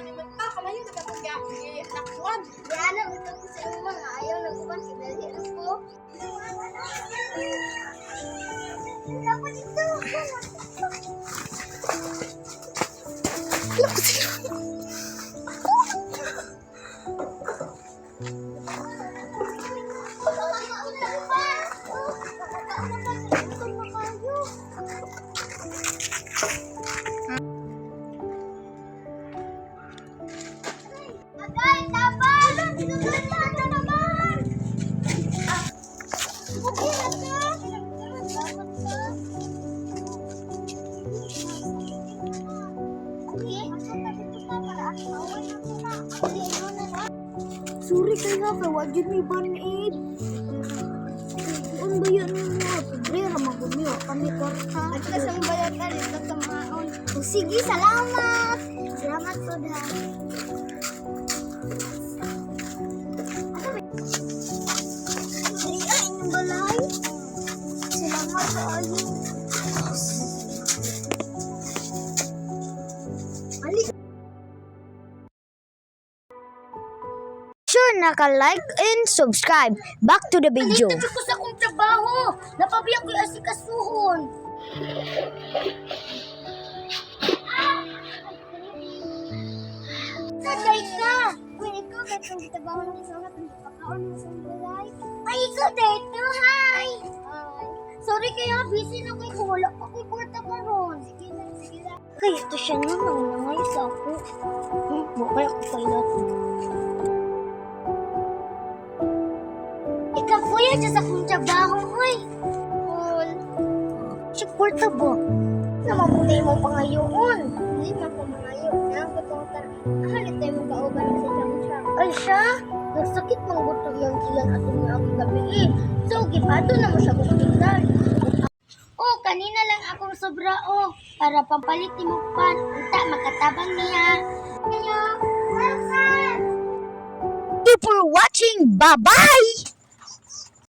naman ka, kamahin na kapag nakuan. Yan ang ito ko sa inyo mga ayaw na kukan kinali ako. Dapat ito. Agay, tapan! Sinusunod na naman! Okay na ka? Sorry kayo kay wajud may banid. Ang bayan niyo, Pebrero magud niyo kami kwarta. At kasang bayad ka dito sa maon. Sige, salamat. Salamat Soda. Ay, inyong balay. Salamat sa ayo. Sure naka-like and subscribe. Back to the video. Dito ko sa akong trabaho. Napabiyak ko yung asikasuhon. Sagay ka! Kung ikaw kahit kung trabaho ng isang natin, pagkakaon mo sa balay. Ay, ikaw dito! Hi! Sorry kaya, busy na ko. Kung wala pa ko'y kwarta ka ron. Sige lang, sige lang. Kaya ito siya naman. Nangayos ako. Bukay ako kayo natin. Ikaw kuya, siya sa akong trabaho, oy. Cool. Siya kwarta ba? Namabuti mo pangayoon. Hindi man ko mangayo. Nang katong halit tayo mong kauban sa siyang. Ay siya? Nagsakit mang buto yung siyan at ang gabi eh. So, gipado na mo siya hospital. Oh, kanina lang akong sobra para pampalit mo pan. Unta, makatabang niya. Kaya, welcome! Thank you for watching. Bye-bye!